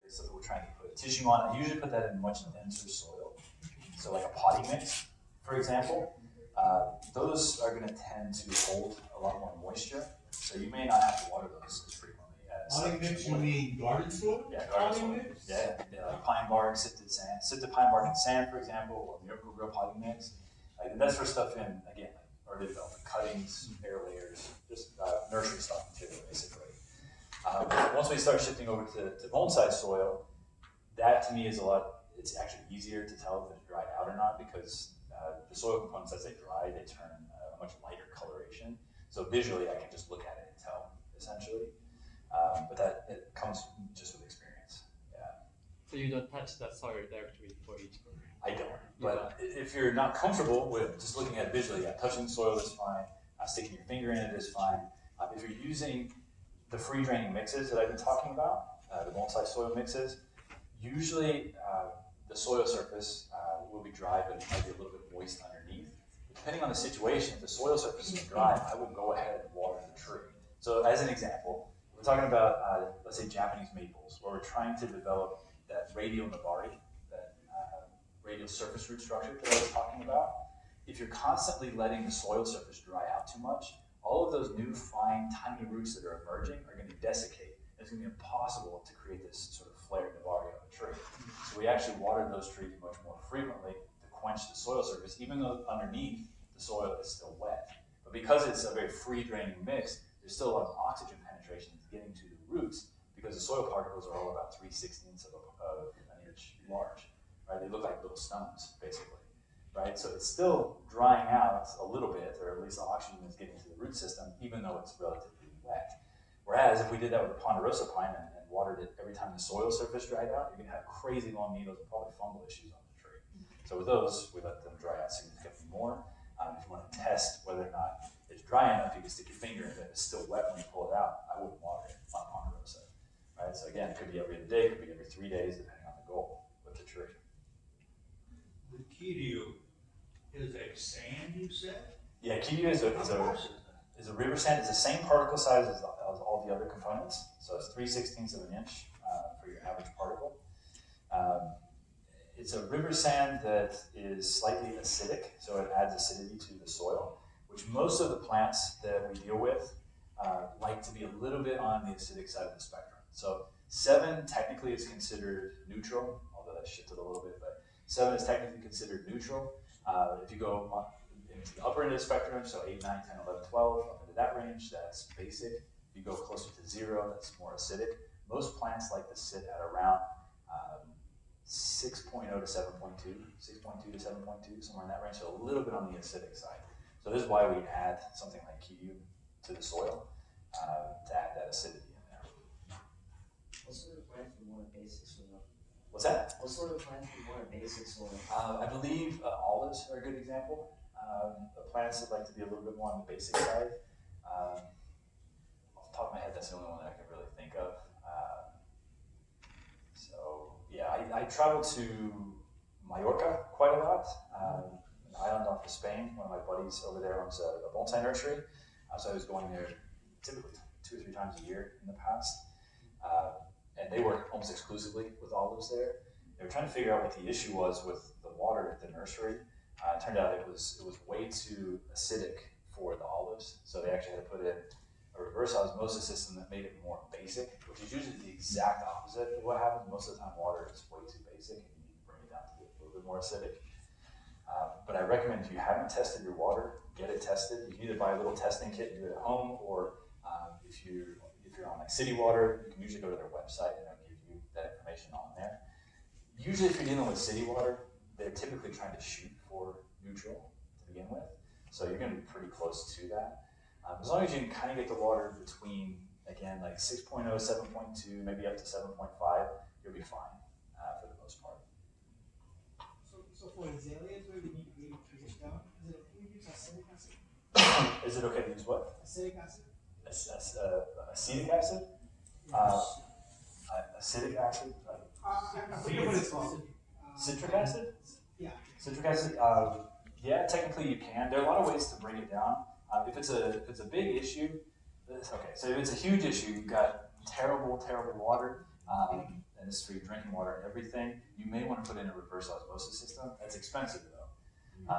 So that we're trying to put tissue on. I usually put that in much denser soil. So like a potting mix, for example, those are going to tend to hold a lot more moisture. So you may not have to water those as frequently as. Potting mix, you mean garden soil? Yeah, garden soil. Yeah, like pine bark, sifted sand, sifted pine bark and sand, for example, or Miracle-Gro potting mix. Like, and that's for stuff in, again, like early development, cuttings, air layers, just nursery stock material, basically. Once we start shifting over to mold-side soil, that to me is it's actually easier to tell if it's dried out or not, because the soil components, as they dry, they turn a much lighter coloration. So visually, I can just look at it and tell, essentially. But it comes just with experience. Yeah. So you don't touch the soil directly for each one? I don't. But if you're not comfortable with just looking at it visually, touching the soil is fine. Sticking your finger in it is fine. If you're using the free draining mixes that I've been talking about, the multi-soil mixes, usually the soil surface will be dry, but it might be a little bit moist underneath. Depending on the situation, if the soil surface is dry, I would go ahead and water the tree. So as an example, we're talking about, let's say, Japanese maples, where we're trying to develop that radial nabari, that radial surface root structure that I was talking about. If you're constantly letting the soil surface dry out too much, all of those new fine, tiny roots that are emerging are going to desiccate. It's going to be impossible to create this sort of flared nabari on the tree. So we actually water those trees much more frequently to quench the soil surface, even though underneath the soil is still wet. But because it's a very free draining mix, there's still a lot of oxygen penetration that's getting to the roots, because the soil particles are all about 3/16 of an inch large. Right? They look like little stones, basically. Right? So it's still drying out a little bit, or at least the oxygen is getting to the root system, even though it's relatively wet. Whereas if we did that with a ponderosa pine and watered it every time the soil surface dried out, you're going to have crazy long needles and probably fungal issues on the tree. So with those, we let them dry out significantly more. If you want to test whether or not it's dry enough, you can stick your finger in it. If it's still wet when you pull it out, I wouldn't water it on ponderosa. Right? So again, it could be every other day, it could be every 3 days, depending on the goal with the tree. The Kirio is a sand, you said? Yeah, Kirio is a river sand. It's the same particle size as all the other components. So it's 3/16 of an inch for your average particle. It's a river sand that is slightly acidic, so it adds acidity to the soil, which most of the plants that we deal with like to be a little bit on the acidic side of the spectrum. So 7 technically is considered neutral, although that's shifted a little bit, but 7 is technically considered neutral. If you go into the upper end of the spectrum, so 8, 9, 10, 11, 12, up into that range, that's basic. If you go closer to 0, that's more acidic. Most plants like to sit at around 6.0 to 7.2, 6.2 to 7.2, somewhere in that range, so a little bit on the acidic side. So this is why we add something like Kirio to the soil to add that acidity in there. What sort of plants would want a basic soil? What's that? What sort of plants would want a basic soil? I believe olives are a good example. The plants that like to be a little bit more on the basic side. Off the top of my head, that's the only one that I can really think of. So yeah, I travel to Mallorca quite a lot, an island off of Spain. One of my buddies over there owns a bonsai nursery, so I was going there typically 2 or 3 times a year in the past. And they work almost exclusively with olives there. They were trying to figure out what the issue was with the water at the nursery. It turned out it was way too acidic for the olives, so they actually had to put in a reverse osmosis system that made it more basic, which is usually the exact opposite of what happens. Most of the time water is way too basic and you need to bring it down to a little bit more acidic. But I recommend, if you haven't tested your water, get it tested. You can either buy a little testing kit and do it at home, or if you're on like City Water, you can usually go to their website and they'll give you that information on there. Usually if you're dealing with City Water, they're typically trying to shoot for neutral to begin with. So you're going to be pretty close to that. As long as you can kind of get the water between, again, like 6.0, 7.2, maybe up to 7.5, you'll be fine for the most part. So for azaleas, where we need pH down, is it okay to use acetic acid? Is it okay to use what? Acetic acid? Acetic acid? Acidic acid? I forget what it's called. Citric acid? Yeah. Citric acid? Yeah, technically you can. There are a lot of ways to bring it down. If it's a big issue, okay. So if it's a huge issue, you've got terrible water, and this is for your drinking water and everything, you may want to put in a reverse osmosis system. That's expensive though.